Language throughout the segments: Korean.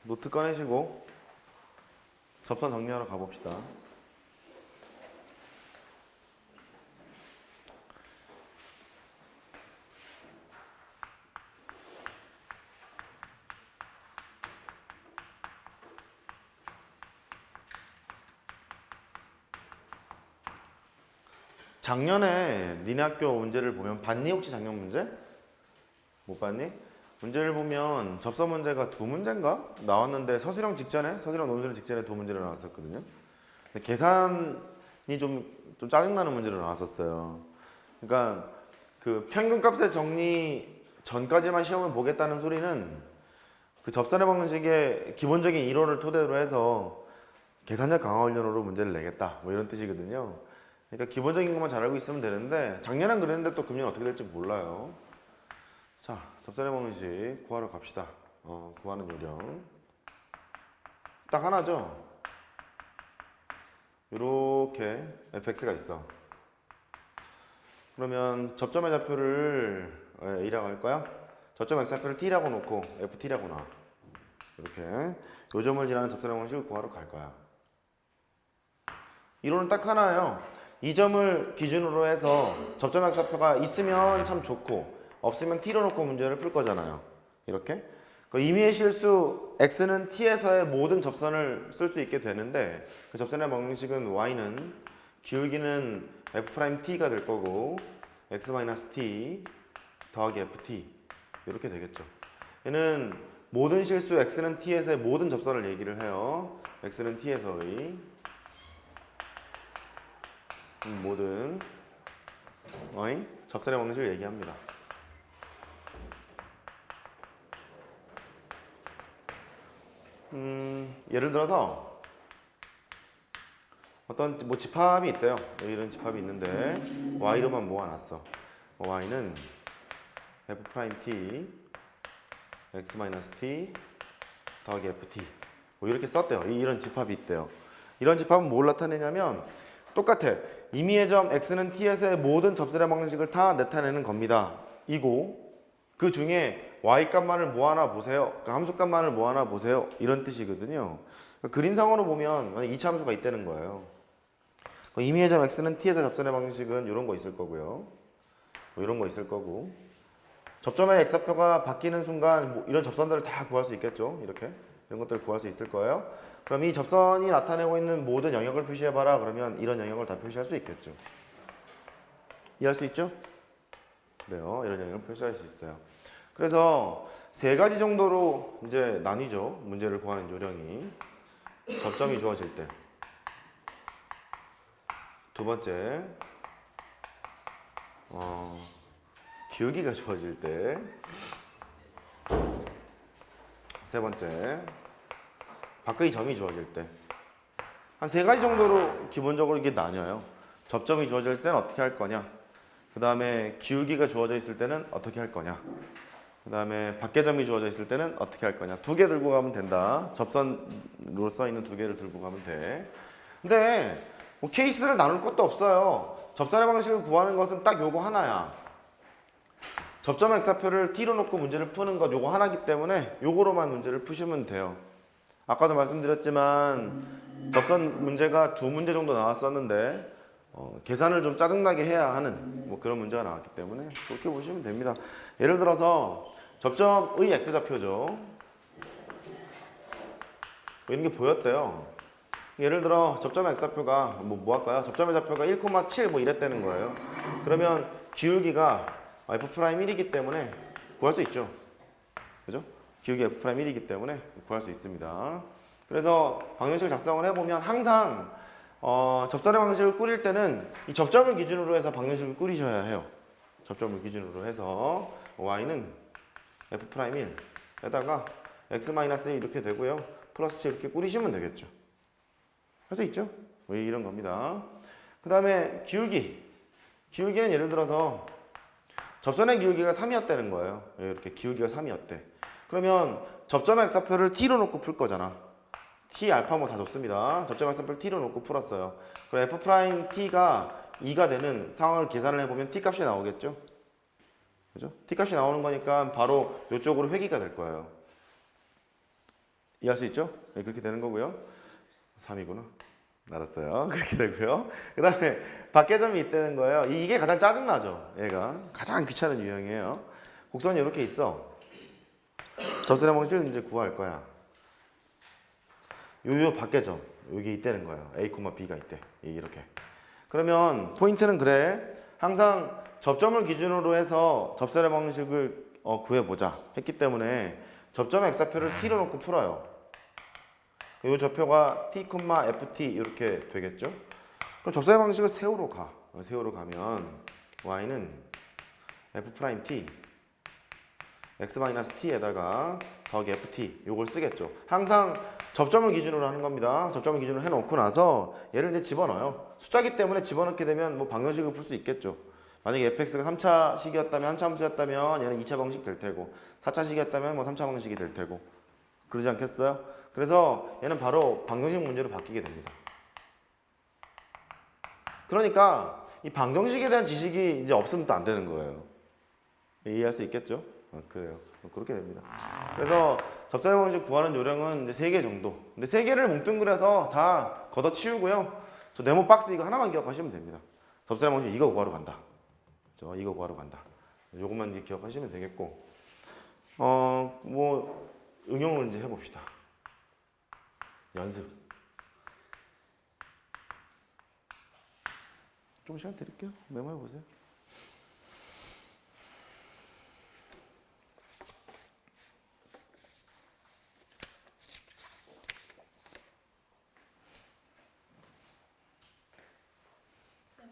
노트 꺼내시고 접선 정리하러 가봅시다. 작년에 니네 학교 문제를 보면 봤니? 혹시 작년 문제? 못 봤니? 문제를 보면 접선 문제가 두 문제인가? 나왔는데 서술형 논술형 직전에 두 문제를 나왔었거든요. 근데 계산이 좀 짜증나는 문제로 나왔었어요. 그러니까 그 평균값의 정리 전까지만 시험을 보겠다는 소리는 그 접선의 방식의 기본적인 이론을 토대로 해서 계산력 강화 훈련으로 문제를 내겠다 뭐 이런 뜻이거든요. 그러니까 기본적인 것만 잘 알고 있으면 되는데 작년엔 그랬는데 또 금년 어떻게 될지 몰라요. 자, 접선의 방식 구하러 갑시다. 구하는 요령 딱 하나죠. 이렇게 fx가 있어. 그러면 접점의 좌표를 a라고 할 거야. 접점 x좌표를 t라고 놓고 ft라고 놔. 이렇게 요 점을 지나는 접선의 방식을 구하러 갈 거야. 이론은 딱 하나예요. 이 점을 기준으로 해서 접점 x좌표가 있으면 참 좋고 없으면 t로 놓고 문제를 풀 거잖아요. 이렇게. 그 임의의 실수 x는 t에서의 모든 접선을 쓸 수 있게 되는데 그 접선의 방식은 y는 기울기는 f't가 될 거고 x-t 더하기 ft 이렇게 되겠죠. 얘는 모든 실수 x는 t에서의 모든 접선을 얘기를 해요. x는 t에서의 모든 접선의 방식을 얘기합니다. 예를 들어서 어떤 뭐 집합이 있대요. 이런 집합이 있는데 y로만 모아놨어. y는 f't x-t 더하기 ft 뭐 이렇게 썼대요. 이런 집합이 있대요. 이런 집합은 뭘 나타내냐면 똑같아. 임의의 점 x는 t에서의 모든 접선의 방식을 다 나타내는 겁니다. 이고 그 중에 y값만을 모아놔 보세요. 그러니까 함수값만을 모아놔 보세요. 이런 뜻이거든요. 그러니까 그림상으로 보면 이차 함수가 있다는 거예요. 임의의 점 x는 t에서 접선의 방식은 이런 거 있을 거고요. 뭐 이런 거 있을 거고 접점의 x좌표가 바뀌는 순간 뭐 이런 접선들을 다 구할 수 있겠죠. 이렇게 이런 것들을 구할 수 있을 거예요. 그럼 이 접선이 나타내고 있는 모든 영역을 표시해봐라. 그러면 이런 영역을 다 표시할 수 있겠죠. 이해할 수 있죠? 그래요. 이런 영역을 표시할 수 있어요. 그래서 세 가지 정도로 이제 나뉘죠. 문제를 구하는 요령이. 접점이 주어질 때. 두 번째, 기울기가 주어질 때. 세 번째, 밖의 점이 주어질 때. 한 세 가지 정도로 기본적으로 이게 나뉘어요. 접점이 주어질 때는 어떻게 할 거냐. 그 다음에 기울기가 주어져 있을 때는 어떻게 할 거냐. 그 다음에 밖의 점이 주어져 있을 때는 어떻게 할 거냐. 두 개 들고 가면 된다. 접선으로 써있는 두 개를 들고 가면 돼. 근데 뭐 케이스를 나눌 것도 없어요. 접선의 방식을 구하는 것은 딱 요거 하나야. 접점 x좌표를 t로 놓고 문제를 푸는 것 요거 하나기 때문에 요거로만 문제를 푸시면 돼요. 아까도 말씀드렸지만 접선 문제가 두 문제 정도 나왔었는데 계산을 좀 짜증나게 해야 하는 뭐 그런 문제가 나왔기 때문에 그렇게 보시면 됩니다. 예를 들어서 접점의 x좌표죠. 이런 게 보였대요. 예를 들어 접점의 x좌표가 뭐 할까요? 접점의 좌표가 1,7 뭐 이랬다는 거예요. 그러면 기울기가 f'1이기 때문에 구할 수 있죠. 그죠? 기울기 f'1이기 때문에 구할 수 있습니다. 그래서 방정식을 작성을 해보면 항상 접선의 방식을 꾸릴 때는 이 접점을 기준으로 해서 방정식을 꾸리셔야 해요. 접점을 기준으로 해서 y는 f'1에다가 x-1 이렇게 되고요. 플러스 7 이렇게 꾸리시면 되겠죠. 할 수 있죠? 왜 이런 겁니다. 그 다음에 기울기는 예를 들어서 접선의 기울기가 3이었다는 거예요. 이렇게 기울기가 3이었대. 그러면 접점 x좌표를 t로 놓고 풀 거잖아. t, 알파 뭐 다 좋습니다. 접점 x좌표를 t로 놓고 풀었어요. 그럼 f't가 2가 되는 상황을 계산을 해보면 t 값이 나오겠죠? 그죠? t 값이 나오는 거니까 바로 이쪽으로 회귀가 될 거예요. 이해할 수 있죠? 네, 그렇게 되는 거고요. 3이구나. 알았어요. 그렇게 되고요. 그 다음에 밖에점이 있다는 거예요. 이게 가장 짜증나죠. 얘가 가장 귀찮은 유형이에요. 곡선이 이렇게 있어. 접선의 방식을 이제 구할 거야. 요 밖에점 여기 있다는 거예요. A, B가 있대. 이렇게. 그러면 포인트는 그래. 항상 접점을 기준으로 해서 접선의 방식을 구해보자 했기 때문에 접점의 X좌표를 T로 놓고 풀어요. 이 좌표가 T, FT 이렇게 되겠죠? 그럼 접선의 방식을 세우로 가. 세우로 가면 Y는 F'T X-T에다가 더하기 FT 요걸 쓰겠죠. 항상 접점을 기준으로 하는 겁니다. 접점을 기준으로 해놓고 나서 얘를 이제 집어넣어요. 숫자기 때문에 집어넣게 되면 뭐 방정식을 풀 수 있겠죠. 만약에 fx가 3차식이었다면 한차 함수였다면 얘는 2차 방식 될 테고 4차식이었다면 뭐 3차 방식이 될 테고 그러지 않겠어요? 그래서 얘는 바로 방정식 문제로 바뀌게 됩니다. 그러니까 이 방정식에 대한 지식이 이제 없으면 또 안 되는 거예요. 이해할 수 있겠죠? 그래요. 그렇게 됩니다. 그래서 접선의 방식 구하는 요령은 이제 3개 정도. 근데 3개를 뭉뚱그려서 다 걷어치우고요. 저 네모 박스 이거 하나만 기억하시면 됩니다. 접선의 방식 이거 구하러 간다. 이거 구하러 간다. 요것만 기억하시면 되겠고. 뭐 응용을 이제 해봅시다. 연습. 좀 시간 드릴게요. 메모해 보세요.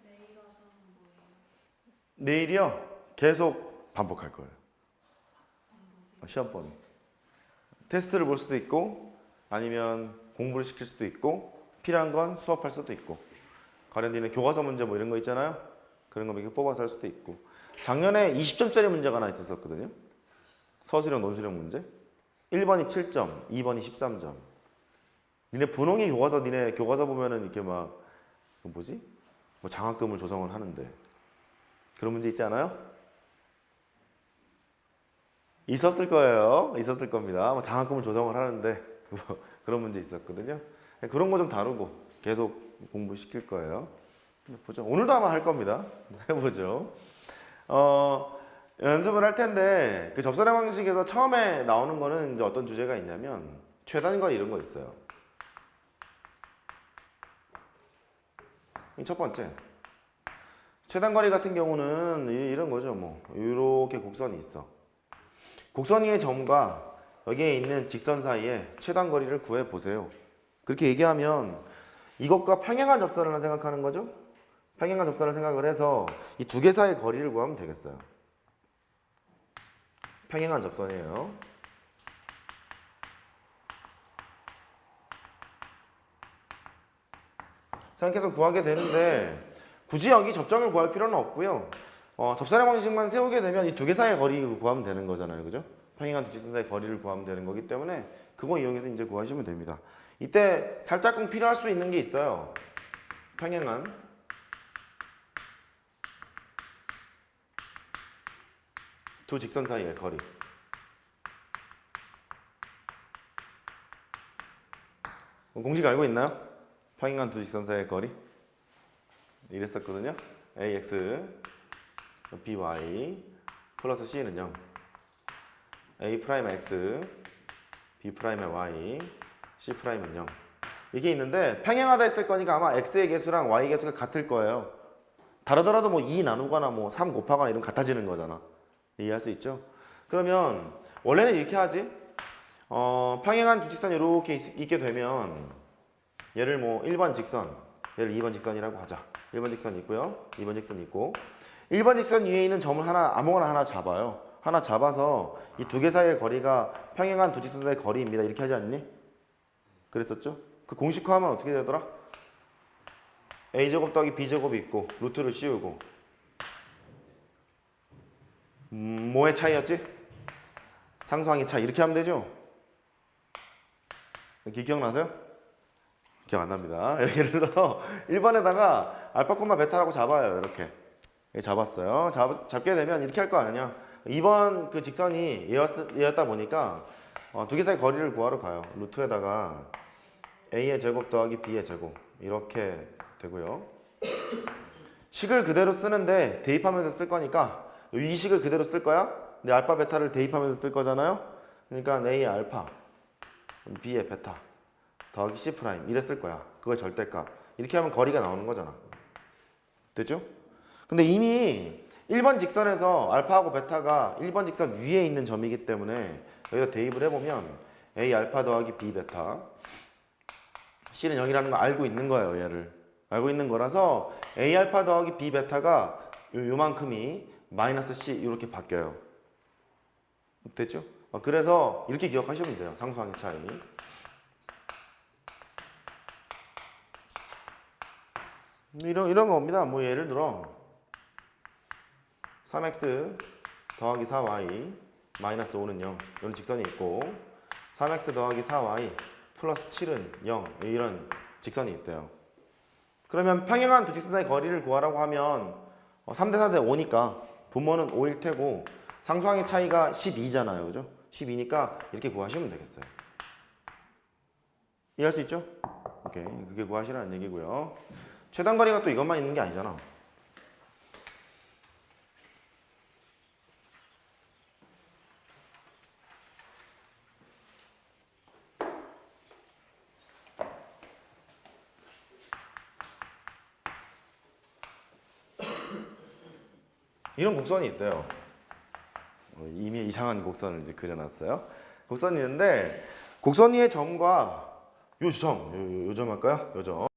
내일 와서는 뭐예요? 내일이요? 계속 반복할 거예요. 시험 범위. 테스트를 볼 수도 있고 아니면 공부를 시킬 수도 있고 필요한 건 수업할 수도 있고 관련된 교과서 문제 뭐 이런 거 있잖아요. 그런 거 몇 개 뽑아서 할 수도 있고 작년에 20점짜리 문제가 하나 있었거든요. 서술형 논술형 문제 1번이 7점 2번이 13점 니네 분홍이 니네 교과서 보면은 이렇게 막 뭐지? 뭐 장학금을 조성을 하는데 그런 문제 있지 않아요? 있었을 거예요. 있었을 겁니다. 뭐 장학금을 조성을 하는데 뭐 그런 문제 있었거든요. 그런 거 좀 다루고 계속 공부시킬 거예요. 보죠. 오늘도 아마 할 겁니다. 해보죠. 연습을 할 텐데 그 접선의 방식에서 처음에 나오는 거는 이제 어떤 주제가 있냐면 최단거리 이런 거 있어요. 첫 번째 최단거리 같은 경우는 이런 거죠. 뭐 이렇게 곡선이 있어. 곡선 위의 점과 여기에 있는 직선 사이에 최단거리를 구해보세요. 그렇게 얘기하면 이것과 평행한 접선을 생각하는 거죠. 평행한 접선을 생각을 해서 이 두 개 사이의 거리를 구하면 되겠어요. 평행한 접선이에요. 생각해서 구하게 되는데 굳이 여기 접점을 구할 필요는 없고요. 접선의 방식만 세우게 되면 이 두 개 사이의 거리를 구하면 되는 거잖아요. 그죠? 평행한 두 직선 사이의 거리를 구하면 되는 거기 때문에 그거 이용해서 이제 구하시면 됩니다. 이때 살짝쿵 필요할 수 있는 게 있어요. 평행한 두 직선 사이의 거리. 공식 알고 있나요? 평행한 두 직선 사이의 거리. 이랬었거든요. ax by 플러스 c는 0 a 프라임 x b 프라임의 y c 프라임은 0 이게 있는데 평행하다 했을 거니까 아마 x의 개수랑 y의 개수가 같을 거예요. 다르더라도 뭐 2 나누거나 뭐 3 곱하거나 이러면 같아지는 거잖아. 이해할 수 있죠? 그러면 원래는 이렇게 하지. 평행한 두 직선이 이렇게 있게 되면 얘를 뭐 1번 직선 얘를 2번 직선이라고 하자. 1번 직선 있고요. 2번 직선 있고 1번 직선 위에 있는 점을 아무거나 하나 잡아요. 하나 잡아서 이 두 개 사이의 거리가 평행한 두 직선 사이의 거리입니다. 이렇게 하지 않니? 그랬었죠? 그 공식화하면 어떻게 되더라? a제곱 더하기 b제곱이 있고 루트를 씌우고 뭐의 차이였지? 상수항의 차이 이렇게 하면 되죠? 기억나세요? 기억 안 납니다. 예를 들어서 1번에다가 알파, 베타라고 잡아요. 이렇게 잡았어요. 잡게 되면 이렇게 할 거 아니냐? 2번 그 직선이 얘였다 보니까 두 개 사이 거리를 구하러 가요. 루트에다가 a의 제곱 더하기 b의 제곱 이렇게 되고요. 식을 그대로 쓰는데 대입하면서 쓸 거니까 이 식을 그대로 쓸 거야. 근데 알파 베타를 대입하면서 쓸 거잖아요. 그러니까 a의 알파 b의 베타 더하기 c 프라임 이래 쓸 거야. 그거의 절대값. 이렇게 하면 거리가 나오는 거잖아. 됐죠? 근데 이미 1번 직선에서 알파하고 베타가 1번 직선 위에 있는 점이기 때문에 여기다 대입을 해보면 a 알파 더하기 b 베타 c는 0이라는 거 알고 있는 거예요. 얘를 알고 있는 거라서 a 알파 더하기 b 베타가 요만큼이 마이너스 c 이렇게 바뀌어요. 됐죠? 그래서 이렇게 기억하시면 돼요. 상수항의 차이. 이런 겁니다. 뭐 예를 들어 3x 더하기 4y 마이너스 5는 0 이런 직선이 있고 3x 더하기 4y 플러스 7은 0 이런 직선이 있대요. 그러면 평행한 두 직선 사이 거리를 구하라고 하면 3대 4대 5니까 분모는 5일 테고 상수항의 차이가 12잖아요. 그죠? 12니까 이렇게 구하시면 되겠어요. 이해할 수 있죠? 오케이. 그게 구하시라는 얘기고요. 최단 거리가 또 이것만 있는 게 아니잖아. 이런 곡선이 있대요. 이미 이상한 곡선을 이제 그려놨어요. 곡선이 있는데 곡선 위의 점과 요 점, 요 점 할까요? 요 점.